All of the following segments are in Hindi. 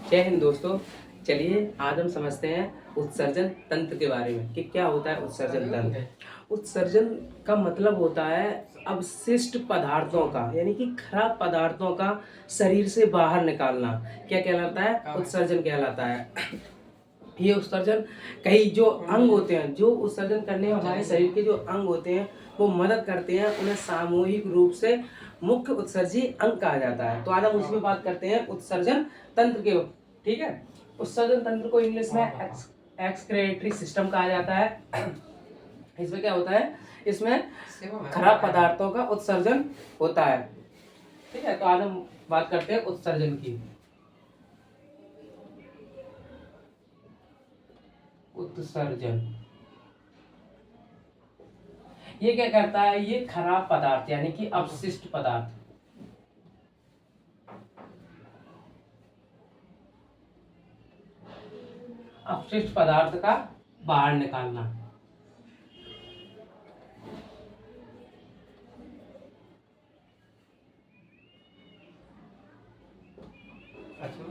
जय हिंद दोस्तों। चलिए आज हम समझते हैं उत्सर्जन तंत्र के बारे में कि क्या होता है उत्सर्जन तंत्र। उत्सर्जन का मतलब होता है अवशिष्ट पदार्थों का, यानी कि खराब पदार्थों का शरीर से बाहर निकालना। क्या कहलाता है? उत्सर्जन कहलाता है। ये उत्सर्जन कई जो अंग होते हैं, जो उत्सर्जन करने में हमारे शरीर के जो अंग होते हैं वो मदद करते हैं, उन्हें सामूहिक रूप से मुख्य उत्सर्जी अंग कहा जाता है। तो आज हम उसमें बात करते हैं उत्सर्जन तंत्र के। ठीक है, उत्सर्जन तंत्र को इंग्लिश में एक्सक्रेटरी सिस्टम कहा जाता है। इसमें क्या होता है? इसमें खराब पदार्थों का उत्सर्जन होता है। ठीक है, तो आज हम बात करते हैं उत्सर्जन की। उत्सर्जन ये क्या करता है? ये खराब पदार्थ यानी कि अपशिष्ट पदार्थ, अपशिष्ट पदार्थ का बाहर निकालना।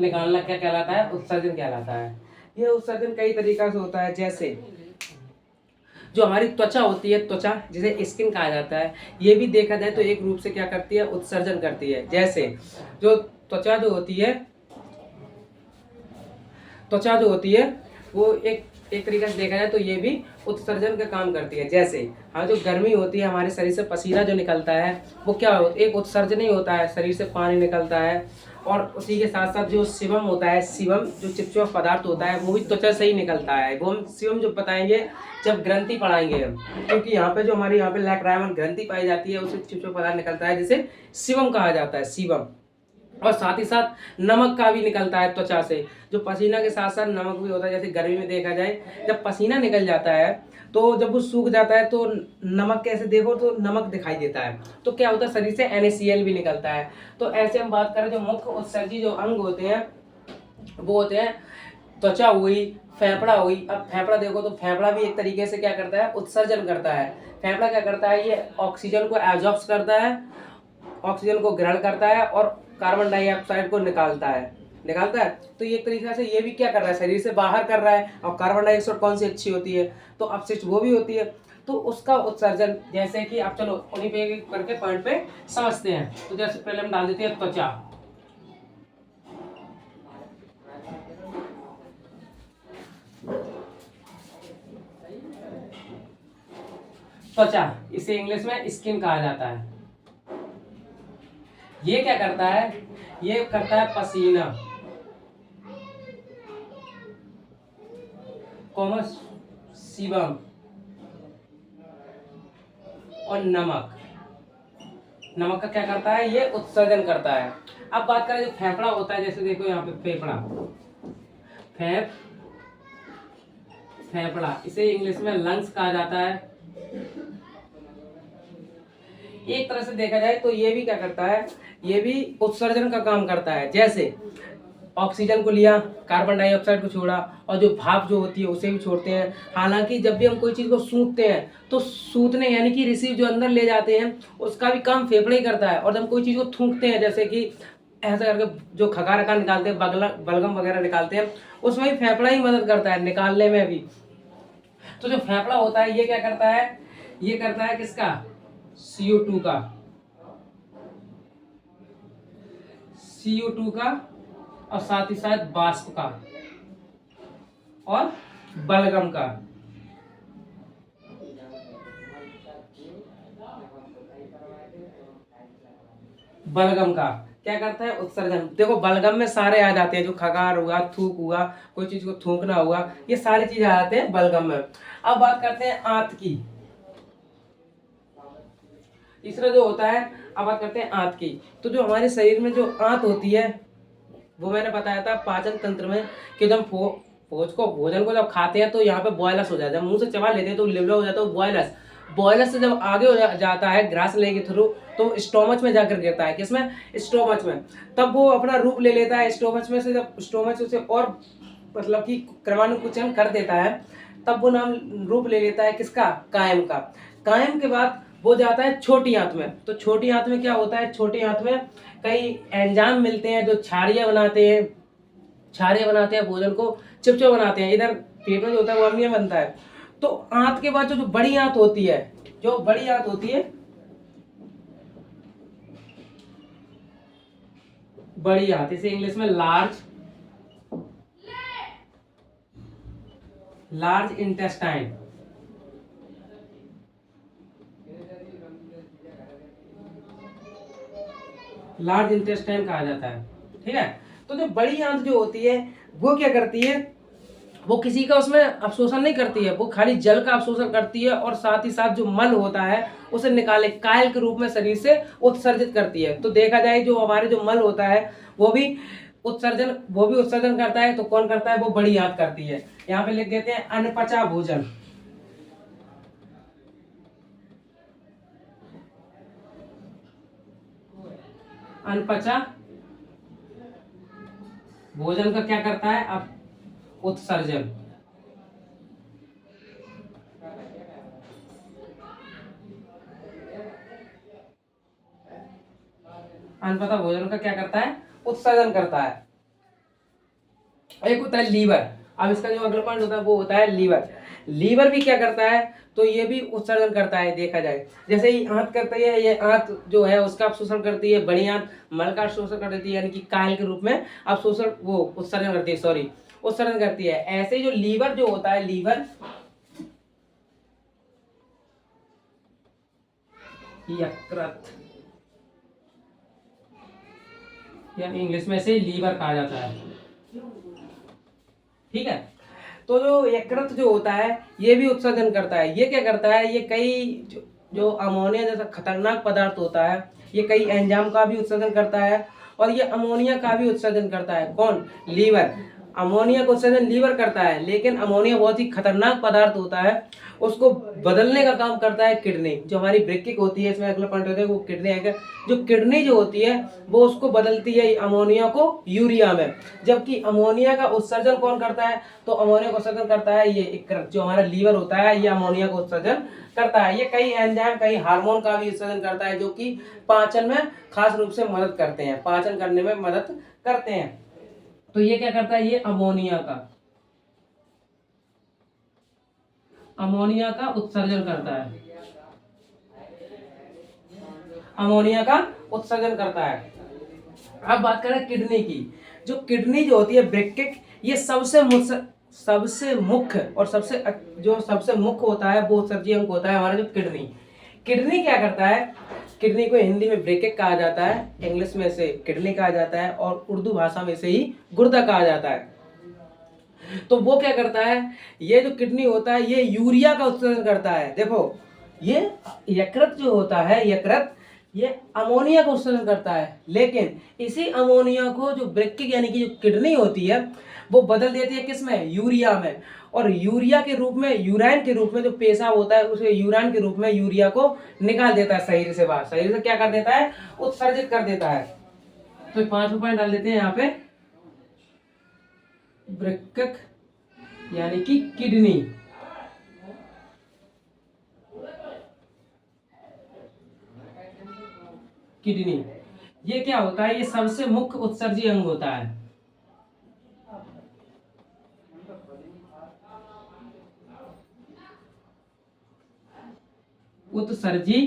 निकालना क्या कहलाता है? उत्सर्जन कहलाता है। यह उत्सर्जन कई तरीका से होता है, जैसे जो हमारी त्वचा होती है, त्वचा जिसे स्किन कहा जाता है, ये भी देखा जाए तो एक रूप से क्या करती है? उत्सर्जन करती है। जैसे जो त्वचा जो होती है, त्वचा जो होती है वो एक तरीके से देखा जाए तो ये भी उत्सर्जन का काम करती है। जैसे हाँ, जो गर्मी होती है, हमारे शरीर से पसीना जो निकलता है वो क्या हो? एक उत्सर्जन ही होता है, शरीर से पानी निकलता है। और उसी के साथ साथ जो सीबम होता है, सीबम जो चिपचिपा पदार्थ होता है वो भी त्वचा से ही निकलता है। वो हम सीबम जो बताएंगे जब ग्रंथि पढ़ाएंगे हम, क्योंकि यहाँ पे जो हमारी यहाँ पे लैक्राइमल ग्रंथि पाई जाती है उससे चिपचिपा पदार्थ निकलता है जिसे सीबम कहा जाता है, सीबम। और साथ ही साथ नमक का भी निकलता है त्वचा से। जो पसीना के साथ साथ नमक भी होता है। जैसे गर्मी में देखा जाए जब पसीना निकल जाता है तो जब वो सूख जाता है तो नमक कैसे देखो तो नमक दिखाई देता है। तो क्या होता है? शरीर से NaCl भी निकलता है। तो ऐसे हम बात करें जो मुख्य उत्सर्जी जो अंग होते हैं वो होते हैं त्वचा हुई, फेफड़ा हुई। अब फेफड़ा देखो तो फेफड़ा भी एक तरीके से क्या करता है? उत्सर्जन करता है। फेफड़ा क्या करता है? ये ऑक्सीजन को एब्जॉर्ब करता है, ऑक्सीजन को ग्रहण करता है और कार्बन डाइऑक्साइड को निकालता है। तो ये एक तरीके से ये भी क्या कर रहा है? शरीर से बाहर कर रहा है। और कार्बन डाइऑक्साइड कौन सी अच्छी होती है? तो अपशिष्ट वो भी होती है। तो उसका उत्सर्जन, जैसे कि आप चलो उन्हीं पे करके पॉइंट पे समझते हैं। तो जैसे पहले हम डाल देते हैं त्वचा। त्वचा इसे इंग्लिश में स्किन कहा जाता है। ये क्या करता है? ये करता है पसीना, सीबम और नमक। नमक का क्या करता है? ये उत्सर्जन करता है। अब बात करें जो फेफड़ा होता है, जैसे देखो यहाँ पे फेफड़ा, फेफड़ा इसे इंग्लिश में लंग्स कहा जाता है। एक तरह से देखा जाए तो ये भी क्या करता है? ये भी उत्सर्जन का काम करता है। जैसे ऑक्सीजन को लिया, कार्बन डाइऑक्साइड को छोड़ा और जो भाप जो होती है उसे भी छोड़ते हैं। हालांकि जब भी हम कोई चीज़ को सूंघते हैं तो सूंघने यानी कि रिसीव जो अंदर ले जाते हैं उसका भी काम फेफड़े ही करता है। और जब हम कोई चीज़ को थूकते हैं, जैसे कि ऐसा करके जो खकार खा निकालते हैं, बलगम वगैरह निकालते हैं, उसमें भी फेफड़ा ही मदद करता है निकालने में भी। तो जो फेफड़ा होता है ये क्या करता है? ये करता है किसका? CO2 का, CO2 का और साथ ही साथ वाष्प का और बलगम का। बलगम का क्या करता है? उत्सर्जन। देखो बलगम में सारे आ जाते हैं, जो खगार हुआ, थूक हुआ, कोई चीज को थूकना हुआ, ये सारी चीजें आ जाते हैं बलगम में। अब बात करते हैं आंत की। तीसरा जो होता है, अब बात करते हैं आंत की। तो जो हमारे शरीर में जो आंत होती है वो मैंने बताया था पाचन तंत्र में कि जब भोजन को जब खाते हैं तो यहाँ पे बॉयलस हो जाता है। जब मुंह से चबा लेते हैं तो लिवला हो जाता है बॉयलस। बॉयलस से जब आगे जाता है ग्रास लेने के थ्रू तो स्टोमच में जाकर गिरता है। किसमें? स्टोमच में। तब वो अपना रूप ले लेता है स्टोमच में से। जब स्टोमच उसे और मतलब कि क्रमानुकुचन कर देता है तब वो नाम रूप ले लेता है किसका? कायम का। कायम के बाद वो जाता है छोटी आंत में। तो छोटी आंत में क्या होता है? छोटी आंत में कई एंजाइम मिलते हैं जो क्षारीय बनाते हैं। क्षारीय बनाते हैं, भोजन को चिपचिपा बनाते हैं। इधर पेट में जो होता है वो अम्लीय बनता है। तो आंत के बाद जो बड़ी आंत होती है, जो बड़ी आंत होती है, बड़ी आंत, इसे इंग्लिश में लार्ज इंटेस्टाइन, लार्ज इंटेस्टाइन कहा जाता है। ठीक है। तो जो बड़ी आंत जो होती है वो क्या करती है, वो किसी का उसमें अवशोषण नहीं करती है, वो खाली जल का अवशोषण करती है और साथ ही साथ जो मल होता है उसे निकाले कायल के रूप में शरीर से उत्सर्जित करती है। तो देखा जाए जो हमारे जो मल होता है वो भी उत्सर्जन करता है। तो कौन करता है, वो बड़ी आंत करती है। यहाँ पे लिख देते हैं अनपचा भोजन, अनपचा भोजन का क्या करता है, अब उत्सर्जन। अनपचा भोजन का क्या करता है, उत्सर्जन करता है। एक होता है लीवर। अब इसका जो अगला पॉइंट होता है वो होता है लीवर। लीवर भी क्या करता है, तो ये भी उत्सर्जन करता है। देखा जाए जैसे ही आंत करती है, ये आंत जो है उसका अवशोषण करती है, बड़ी आंत मल का अवशोषण कर देती है, यानी कि कायल के रूप में अवशोषण वो उत्सर्जन करती है, सॉरी उत्सर्जन करती है। ऐसे ही जो लीवर जो होता है, लीवर यकृत, या इंग्लिश में से लीवर कहा जाता है। ठीक है। तो जो यकृत जो होता है ये भी उत्सर्जन करता है। ये क्या करता है, ये कई जो अमोनिया जैसा खतरनाक पदार्थ होता है, ये कई एंजाइम का भी उत्सर्जन करता है और ये अमोनिया का भी उत्सर्जन करता है। कौन, लीवर। अमोनिया का उत्सर्जन लीवर करता है, लेकिन अमोनिया बहुत ही खतरनाक पदार्थ होता है, उसको बदलने का काम करता है किडनी। जो हमारी ब्रेकिक होती है, इसमें अगला पॉइंट होता है वो किडनी है। जो किडनी जो होती है वो उसको बदलती है अमोनिया को यूरिया में। जबकि अमोनिया का उत्सर्जन कौन करता है, तो अमोनिया का उत्सर्जन करता है ये यकृत। जो हमारा लीवर होता है ये अमोनिया का उत्सर्जन करता है। ये कई एंजाइम, कई हार्मोन का भी उत्सर्जन करता है, जो कि पाचन में खास रूप से मदद करते हैं, पाचन करने में मदद करते हैं। तो ये क्या करता है, ये अमोनिया का उत्सर्जन करता है, अमोनिया का उत्सर्जन करता है। अब बात करें किडनी की। जो किडनी जो होती है ब्रेकिक, ये सबसे मुख्य और सबसे मुख्य होता है वो उत्सर्जी अंग होता है हमारा जो किडनी। किडनी क्या करता है, किडनी को हिंदी में ब्रेकिक कहा जाता है, इंग्लिश में से किडनी कहा जाता है और उर्दू भाषा में से ही गुर्दा कहा जाता है। तो वो क्या करता है, ये जो किडनी होता है ये यूरिया का उत्सर्जन करता है। देखो ये यकृत जो होता है, यकृत ये अमोनिया का उत्सर्जन करता है, लेकिन इसी अमोनिया को जो ब्रेकिक यानी कि जो किडनी होती है वो बदल देती है किसमें, यूरिया में। और यूरिया के रूप में, यूराइन के रूप में जो पेशाब होता है उसे यूराइन के रूप में यूरिया को निकाल देता है शरीर से बाहर। शरीर से क्या कर देता है, उत्सर्जित कर देता है। तो 5 पॉइंट डाल देते हैं यहाँ पे, ब्रेकिक यानी कि किडनी। किडनी ये क्या होता है, ये सबसे मुख्य उत्सर्जी अंग होता है। उत्सर्जी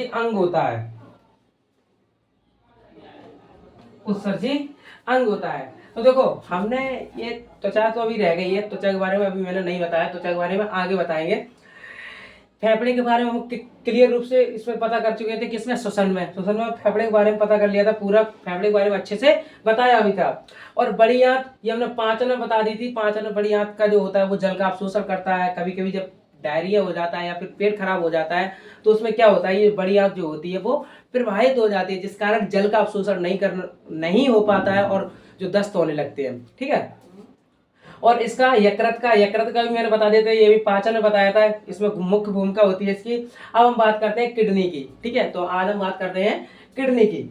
अंग होता है, उत्सर्जी अंग होता है। तो देखो हमने ये त्वचा तो अभी रह गई है, त्वचा के बारे में अभी मैंने नहीं बताया, त्वचा के बारे में आगे बताएंगे। फेफड़े के बारे में हम क्लियर रूप से इसमें पता कर चुके थे, किसमें, श्वसन में फेफड़े के बारे में पता कर लिया था, पूरा फेफड़े के बारे में अच्छे से बताया भी था। और बड़ी आंत ये हमने पाचन में बता दी थी। पाचन में बड़ी आंत का जो होता है वो जल का अवशोषण करता है। कभी कभी जब डायरिया हो जाता है या फिर पेट खराब हो जाता है तो उसमें क्या होता है, ये बड़ी आंत जो होती है वो प्रवाहित हो जाती है, जिस कारण जल का अवशोषण नहीं हो पाता है और जो दस्त होने लगते हैं। ठीक है। और इसका यकृत का भी मैंने बता देते हैं, ये भी पाचन में बताया था, इसमें मुख्य भूमिका होती है इसकी। अब हम बात करते हैं किडनी की। ठीक है, तो आज हम बात करते हैं किडनी की।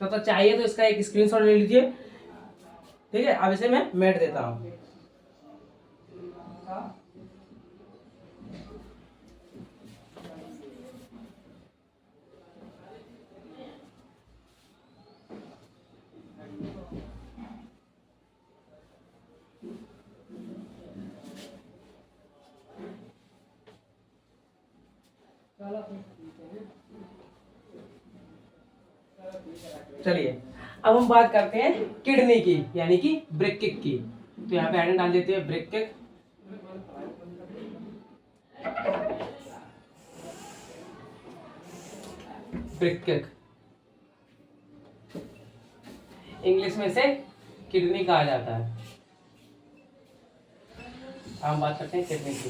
तो चाहिए तो इसका एक स्क्रीनशॉट ले लीजिए। ठीक है, अब इसे मैं मेट देता हूं। चलिए अब हम बात करते हैं किडनी की, यानी कि वृक्क की। तो यहाँ पे हेडिंग डाल देते हैं वृक्क। वृक्क इंग्लिश में से किडनी कहा जाता है। हम बात करते हैं किडनी की।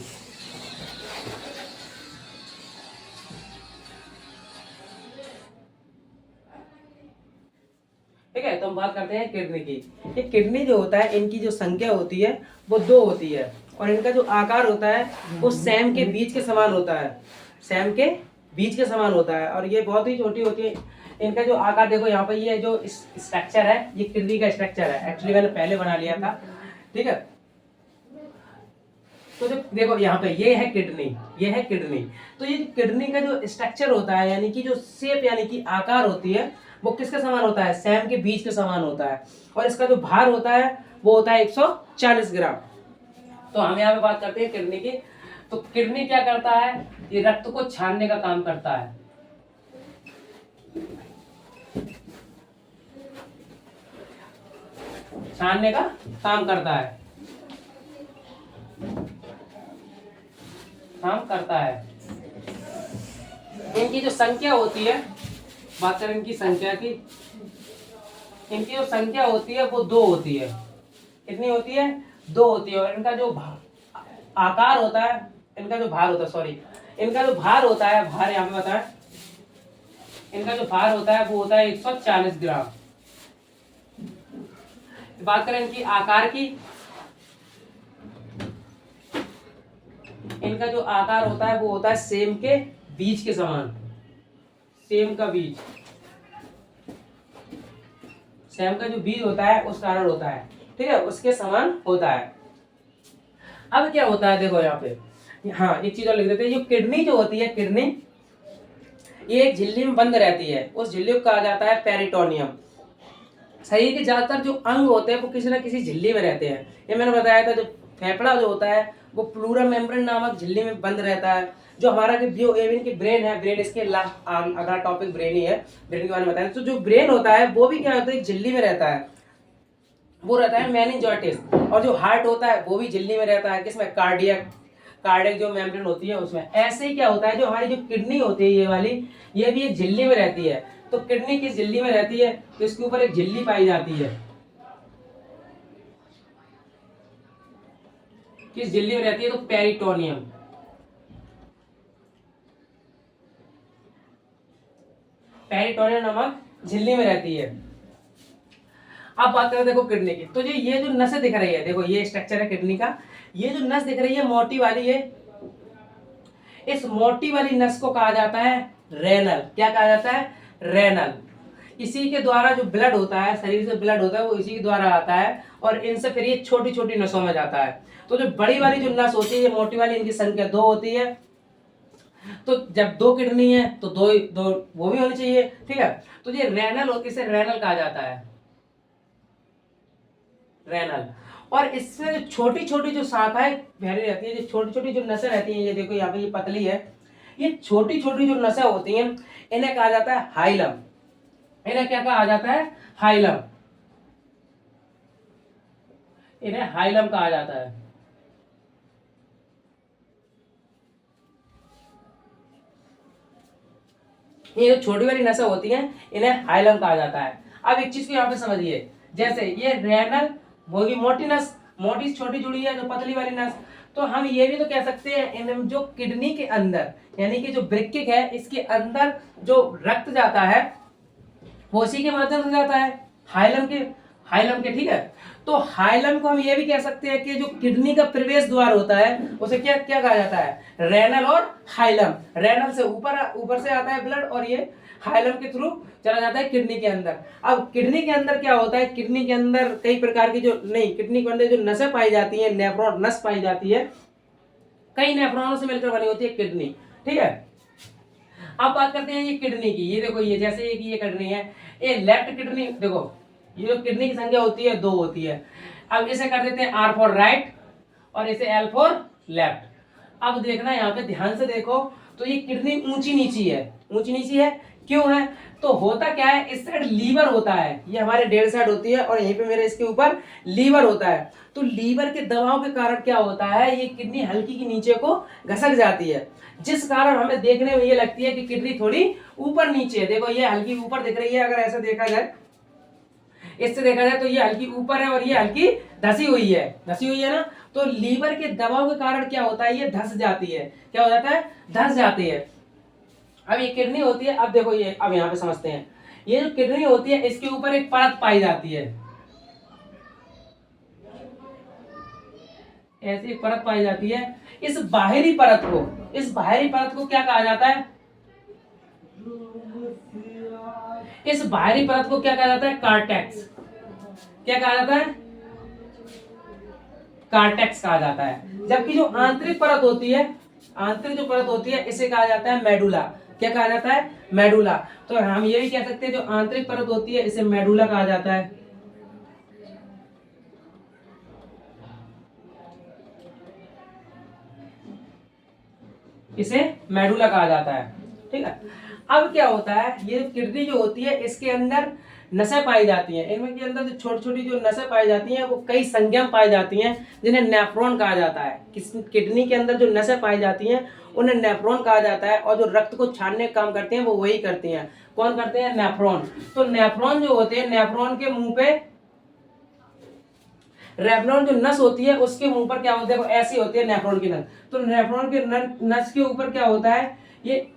ठीक है, तो हम बात करते हैं किडनी की। ये किडनी जो होता है, इनकी जो संख्या होती है वो 2 होती है, और इनका जो आकार होता है वो सैम के बीज के समान होता है। सैम के बीज के समान होता है, और ये बहुत ही छोटी होती है। इनका जो आकार देखो यहाँ पर, ये जो स्ट्रक्चर है ये किडनी का स्ट्रक्चर है। एक्चुअली मैंने पहले बना लिया था। ठीक है, तो जो देखो यहाँ पे ये है किडनी, ये है किडनी। तो ये किडनी का जो स्ट्रक्चर होता है, यानी कि जो शेप यानी कि आकार होती है, वो किसके समान होता है? सैम के बीज के समान होता है। और इसका जो भार होता है वो होता है 140 ग्राम। तो हम यहाँ पे बात करते हैं किडनी की। तो किडनी क्या करता है? ये रक्त को छानने का काम करता है। छानने का काम करता है, काम करता है। इनकी जो संख्या होती है, बात करें इनकी संख्या की, इनकी जो संख्या होती है वो 2 होती है। कितनी होती है? 2 होती है। और इनका जो आकार होता है, इनका जो भार होता है, सॉरी, इनका जो भार होता है, भार यहाँ पे बताएं, इनका जो भार होता है वो होता है 140 ग्राम। बात करें इनकी आकार की, इनका जो आकार होता है वो होता है सेम के बीज के समान। सेम का बीज, सेम का जो बीज होता है उस कारण होता है। ठीक है, उसके समान होता है। अब क्या होता है देखो यहाँ पे, हाँ एक चीज और लिख देते हैं। जो किडनी जो होती है, किडनी ये एक झिल्ली में बंद रहती है। उस झिल्ली को कहा जाता है पेरिटोनियम। शरीर के ज्यादातर जो अंग होते हैं वो किसी न किसी झिल्ली में रहते हैं। ये मैंने बताया था, जो फेफड़ा जो होता है वो प्लूरा मेम्ब्रेन नामक झिल्ली में बंद रहता है। जो हमारा की ब्रेन है, ब्रेन इसके अगला टॉपिक ब्रेन ही है, ब्रेन के बारे में बताएं। तो जो ब्रेन होता है वो भी क्या होता है? एक झिल्ली में रहता है, वो रहता है मेनिंजाइटिस। और जो हार्ट होता है वो भी झिल्ली में रहता है। किसमें? कार्डियक जो मेम्ब्रेन होती है उसमें। ऐसे ही क्या होता है, जो हमारी जो किडनी होती है ये वाली, ये भी एक झिल्ली में रहती है। तो किडनी किस झिल्ली में रहती है? तो इसके ऊपर एक झिल्ली पाई जाती है। किस झिल्ली में रहती है? तो पेरिटोनियम। पेरिटोनियम नामक झिल्ली में रहती है। अब बात करें देखो किडनी की। तो ये जो नसें दिख रही है, देखो ये स्ट्रक्चर है किडनी का। ये जो नस दिख रही है मोटी वाली है, इस मोटी वाली नस को कहा जाता है रेनल। क्या कहा जाता है? रेनल। इसी के द्वारा जो ब्लड होता है, शरीर से ब्लड होता है, वो इसी के द्वारा आता है। और इनसे फिर ये छोटी छोटी नसों में जाता है। तो जो बड़ी वाली जो नस होती है, ये मोटी वाली, इनकी संख्या 2 होती है। तो जब 2 किडनी है तो 2 वो भी होनी चाहिए। ठीक है, तो ये रेनल होती है, इसे रेनल कहा जाता है, रेनल। और इससे जो छोटी छोटी जो शाखाएं भरी रहती है, जो छोटी छोटी जो नसें रहती हैं, ये देखो यहाँ पे ये पतली है, ये छोटी छोटी जो नसें होती हैं इन्हें कहा जाता है हाइलम। इन्हें क्या कहा जाता है? हाइलम। इन्हें हाइलम कहा जाता है। ये जो छोटी वाली नसें होती हैं इन्हें हाइलम कहा जाता है। अब एक चीज को यहाँ पे समझिए, जैसे ये रेनल होगी मोटी नस, मोटी छोटी जुड़ी है, जो पतली वाली नस। तो हम ये भी तो कह सकते हैं, इन जो किडनी के अंदर, यानी कि जो वृक्क है, इसके अंदर जो रक्त जाता है वो उसी के माध्यम से जाता है, हाइलम के। ठीक है, तो हाइलम को हम ये भी कह सकते हैं कि जो किडनी का प्रवेश द्वार होता है उसे क्या क्या कहा जाता है? रेनल और हाइलम। रेनल से ऊपर से आता है ब्लड, और ये हाइलम के थ्रू चला जाता है किडनी के अंदर। अब किडनी के अंदर क्या होता है? किडनी के अंदर कई प्रकार की किडनी के अंदर जो नसें पाई जाती है, नेफ्रॉन नस पाई जाती है, कई नेफ्रॉनों से मिलकर बनी होती है किडनी। ठीक है, अब बात करते हैं ये किडनी की। ये देखो, ये जैसे ये किडनी है, ये लेफ्ट किडनी, देखो ये जो किडनी की संख्या होती है 2 होती है। अब इसे कर देते हैं R फॉर राइट और इसे L फॉर लेफ्ट। अब देखना यहाँ पे ध्यान से देखो, तो ये किडनी ऊंची नीची है, ऊंची नीची है, क्यों है? तो होता क्या है, इस साइड लीवर होता है, ये हमारे डेढ़ साइड होती है और यहीं पे मेरे इसके ऊपर लीवर होता है। तो लीवर के दबाव के कारण क्या होता है, ये किडनी हल्की की नीचे को घसक जाती है, जिस कारण हमें देखने में ये लगती है कि किडनी थोड़ी ऊपर नीचे है। देखो ये हल्की ऊपर दिख रही है, अगर ऐसे देखा जाए, इससे देखा जाए तो ये हल्की ऊपर है और ये हल्की धसी हुई है, धसी हुई है ना। तो लीवर के दबाव के कारण क्या होता है, ये धस जाती है, क्या हो जाता है, धस जाती है। अब ये किडनी होती है, अब देखो ये, अब यहाँ पे समझते हैं, ये जो किडनी होती है इसके ऊपर एक परत पाई जाती है, ऐसी एक परत पाई जाती है। इस बाहरी परत को क्या कहा जाता है, इस बाहरी परत को क्या कहा जाता है, कार्टेक्स। क्या कहा जाता है, कार्टेक्स कहा जाता है। जबकि जो आंतरिक परत होती है, आंतरिक जो परत होती है इसे कहा जाता है मेडुला। क्या कहा जाता है, मेडुला। तो हम ये भी कह सकते हैं जो आंतरिक परत होती है इसे मेडुला कहा जाता है, इसे मेडुला कहा जाता है। ठीक है। अब क्या होता है, ये किडनी जो होती है इसके अंदर नसें पाई जाती हैं, इनमें के अंदर जो छोटी छोटी जो नसें पाई जाती हैं वो कई संज्ञा पाई जाती हैं, जिन्हें नेफ्रॉन कहा जाता है। किडनी के अंदर जो नसें पाई जाती हैं उन्हें नेफ्रॉन कहा जाता है, और जो रक्त को छानने का काम करते हैं वो वही करती हैं। कौन करते हैं, नेफ्रॉन। तो नेफ्रॉन जो होते हैं, नेफ्रॉन के मुंह पे, नेफ्रॉन जो नस होती है उसके मुंह पर क्या होता है, देखो ऐसी होती है नेफ्रॉन की नस। तो नेफ्रॉन के नस के ऊपर क्या होता है, ये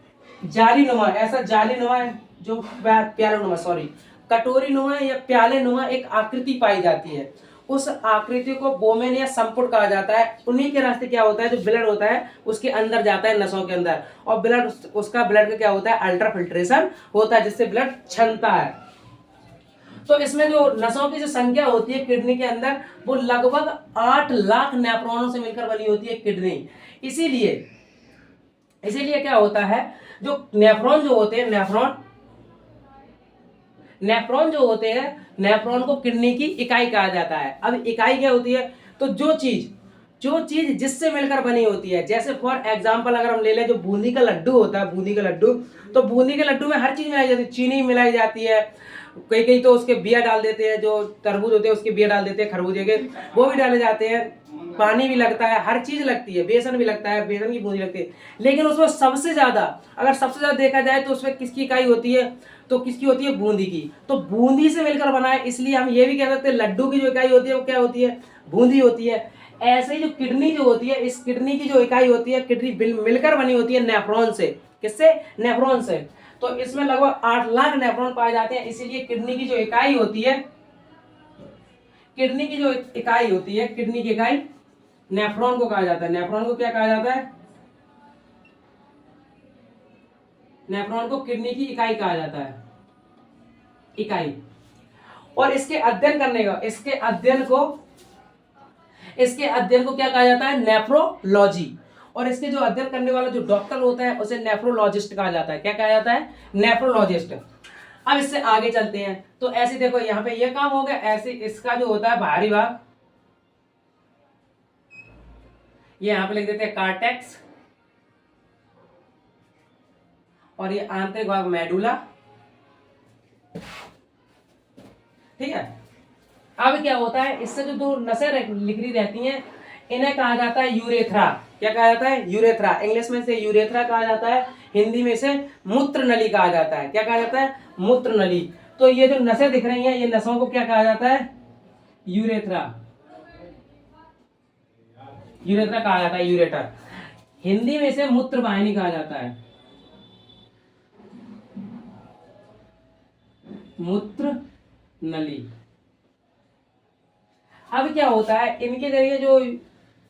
जाली नुमा, ऐसा जाली नुमा जो प्याले नुमा, सॉरी, कटोरी नुमा या प्याले नुमा एक आकृति पाई जाती है। उस आकृति को बोमेन या संपुट कहा जाता है। उन्हीं के रास्ते क्या होता है, जो ब्लड होता है उसके अंदर जाता है, नसों के अंदर, और ब्लड, उसका ब्लड का क्या होता है, अल्ट्रा फिल्ट्रेशन होता है, जिससे ब्लड छनता है। तो इसमें जो नसों की जो संख्या होती है किडनी के अंदर, वो लगभग 8 लाख नेफ्रॉनों से मिलकर बनी होती है किडनी। इसीलिए इसीलिए क्या होता है, जो नेफ्रॉन जो होते हैं, नेफ्रॉन जो होते हैं, नेफ्रॉन को किडनी की इकाई कहा जाता है। अब इकाई क्या होती है, तो जो चीज जिससे मिलकर बनी होती है, जैसे फॉर एग्जांपल अगर हम ले लें, जो बूंदी का लड्डू होता है, बूंदी का लड्डू, तो बूंदी के लड्डू में हर चीज मिलाई जाती है, चीनी मिलाई जाती है, कई कई तो उसके बिया डाल देते हैं, जो तरबूज होते हैं उसके बिया डाल देते हैं, खरबूजे के वो भी डाले जाते हैं, पानी भी लगता है, हर चीज लगती है, बेसन भी लगता है, बेसन की बूंदी लगती है। लेकिन उसमें सबसे ज्यादा, अगर सबसे ज्यादा देखा जाए तो उसमें किसकी इकाई होती है, तो किसकी होती है, बूंदी की। तो बूंदी से मिलकर बना है, इसलिए हम ये भी कह सकते हैं लड्डू की जो इकाई होती है वो क्या होती है, बूंदी होती है। ऐसे ही जो किडनी जो होती है, इस किडनी की जो इकाई होती है, किडनी मिलकर बनी होती है नेफ्रॉन से। किससे, नेफ्रॉन से। तो इसमें लगभग 8 लाख नेफ्रॉन पाए जाते हैं। इसीलिए किडनी की जो इकाई होती है, किडनी की जो इकाई होती है, किडनी की इकाई नेफ्रॉन को कहा जाता है। नेफ्रॉन को क्या कहा जाता है, नेफ्रॉन को किडनी की इकाई कहा जाता है, इकाई। और इसके अध्ययन करने का, इसके अध्ययन को क्या कहा जाता है, नेफ्रोलॉजी। और इसके जो अध्ययन करने वाला जो डॉक्टर होता है उसे नेफ्रोलॉजिस्ट कहा जाता है। क्या कहा जाता है, नेफ्रोलॉजिस्ट। अब इससे आगे चलते हैं, तो ऐसे देखो यहाँ पे ये काम हो गया। ऐसे इसका जो होता है बाहरी भाग, ये यहाँ पे लिख देते हैं कार्टेक्स, और ये आंतरिक भाग मेडुला। ठीक है। अब क्या होता है, इससे जो दो नसें निकली रहती हैं इन्हें कहा जाता है यूरेथ्रा। क्या कहा जाता है, यूरेथ्रा। इंग्लिश में से यूरेथ्रा कहा जाता है, हिंदी में से मूत्र नली कहा जाता है। क्या कहा जाता है, मूत्र नली। तो ये जो नसें दिख रही हैं, ये नसों को क्या कहा जाता है, यूरेथ्रा। यूरेथ्रा कहा जाता है, यूरेटर। हिंदी में से मूत्र वाहिनी कहा जाता है, मूत्र नली। अब क्या होता है, इनके जरिए जो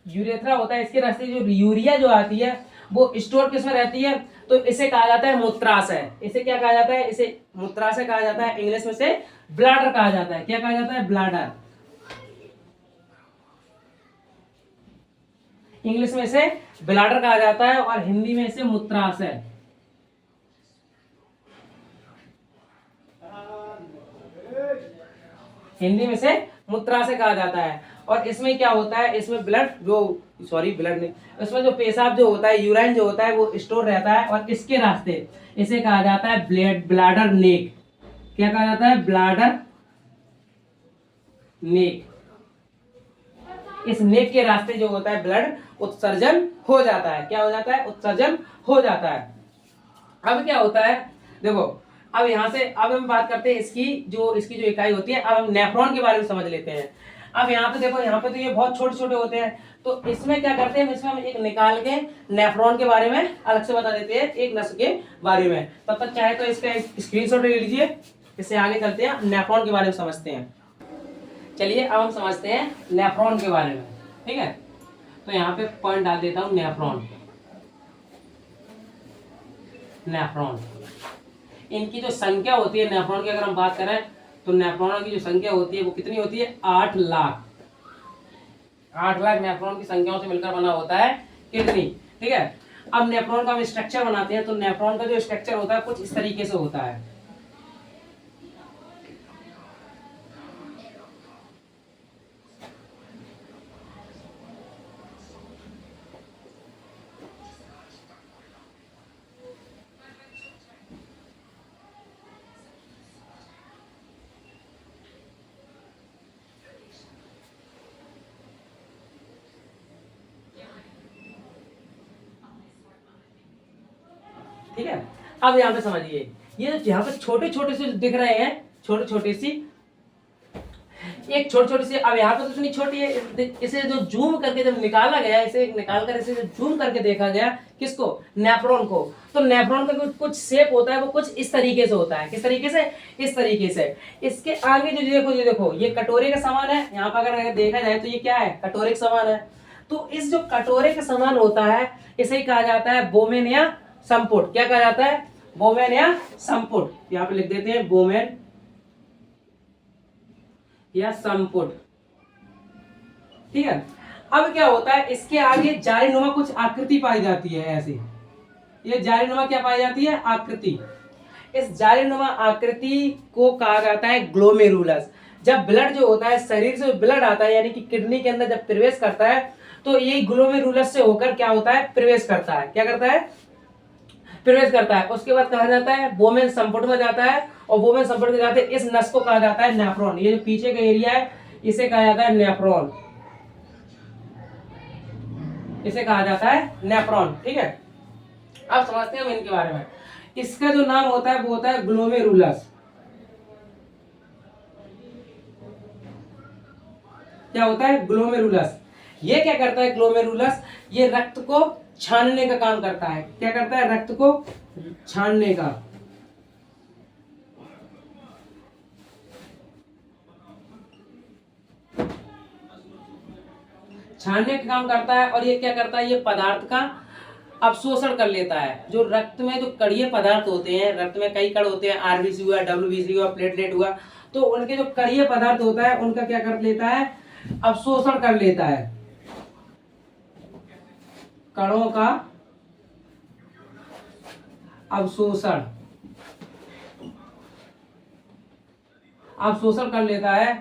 यूरेथ्रा होता है, इसके रास्ते जो यूरिया जो आती है वो स्टोर किसमें रहती है, तो इसे कहा जाता है मूत्राशय। इसे क्या कहा जाता है, इसे मूत्राशय कहा जाता है। इंग्लिश में से ब्लैडर कहा जाता है। क्या कहा जाता है, ब्लैडर। इंग्लिश में से ब्लैडर कहा जाता है और हिंदी में से मूत्राशय। हिंदी में से मूत्राशय कहा जाता है। और इसमें क्या होता है, इसमें ब्लड जो ब्लड नहीं, इसमें जो पेशाब जो होता है, यूराइन जो होता है वो स्टोर रहता है और इसके रास्ते इसे कहा जाता है ब्लैडर नेक। क्या कहा जाता है? Bladder neck. इस नेक के रास्ते जो होता है ब्लड उत्सर्जन हो जाता है। क्या हो जाता है? उत्सर्जन हो जाता है। अब क्या होता है, देखो अब यहाँ से अब हम बात करते हैं इसकी जो इकाई होती है। अब हम नेफ्रॉन के बारे में समझ लेते हैं। अब यहाँ पे देखो, यहाँ पे तो ये बहुत छोटे छोटे होते हैं, तो इसमें क्या करते हैं, इसमें हम एक निकाल के नेफ्रॉन के बारे में अलग से बता देते हैं, एक नस के बारे में। तब तक चाहे तो इसका स्क्रीनशॉट ले लीजिए, इससे आगे चलते हैं, नेफ्रॉन के बारे में समझते हैं। चलिए अब हम समझते हैं नेफ्रॉन के बारे में, ठीक है। तो यहाँ पे पॉइंट डाल देता हूँ, नेफ्रॉन इनकी जो संख्या होती है नेफ्रॉन की, अगर हम बात करें तो नेफ्रॉन की जो संख्या होती है वो कितनी होती है? 8 लाख। 8 लाख नेफ्रॉन की संख्याओं से मिलकर बना होता है किडनी, ठीक है। अब नेफ्रॉन का हम स्ट्रक्चर बनाते हैं, तो नेफ्रॉन का जो स्ट्रक्चर होता है कुछ इस तरीके से होता है। ठीक है, अब यहाँ पे समझिए, ये यहाँ पे छोटे छोटे से दिख रहे हैं, छोटे छोटे सी, एक छोटे छोटे से, अब यहाँ पे तो इतनी छोटी है, इसे जो जूम करके जब निकाला गया, इसे निकाल कर इसे जूम करके देखा गया, किसको? नेफ्रॉन को। तो नेफ्रॉन का कुछ शेप होता है, वो कुछ इस तरीके से होता है। किस तरीके से? इस तरीके से। इसके आगे जो देखो ये कटोरे का समान है। यहाँ पर अगर देखा जाए तो ये क्या है? कटोरे का समान है। तो इस जो कटोरे का समान होता है, इसे कहा जाता है बोमेन या संपुट। क्या कहा जाता है? बोमेन या संपुट। यहाँ पे लिख देते हैं बोमेन या संपुट, ठीक है। अब क्या होता है, इसके आगे जालीनुमा कुछ आकृति पाई जाती है, ऐसी। ये जालीनुमा क्या पाई जाती है? आकृति। इस जालीनुमा आकृति को कहा जाता है ग्लोमेरुलस। जब ब्लड जो होता है, शरीर से ब्लड आता है, यानी कि किडनी के अंदर जब प्रवेश करता है, तो ये ग्लोमेरुलस से होकर क्या होता है? प्रवेश करता है। क्या करता है? प्रवेश करता है। उसके बाद कहा जाता है बोमेन संपुट में जाता है, और बोमेन संपुट में जाते इस नस को कहा जाता है नेफ्रॉन। ये जो पीछे का एरिया है, इसे कहा जाता है नेफ्रॉन। इसे कहा जाता है नेफ्रॉन, ठीक है। अब समझते हैं हम इनके बारे में। इसका जो नाम होता है वो होता है ग्लोमेरुलस। क्या होता है? ग्लोमेरुलस। ये क्या करता है ग्लोमेरुलस? ये रक्त को छानने का काम करता है। क्या करता है? रक्त को छानने का। छानने का काम करता है। और ये क्या करता है? ये पदार्थ का अवशोषण कर लेता है। जो रक्त में जो कणीय पदार्थ होते हैं, रक्त में कई कण होते हैं, आरबीसी हुआ, डब्ल्यूबीसी हुआ, प्लेटलेट हुआ, तो उनके जो कणीय पदार्थ होता है उनका क्या कर लेता है? अवशोषण कर लेता है। कणों का अवशोषण कर लेता है।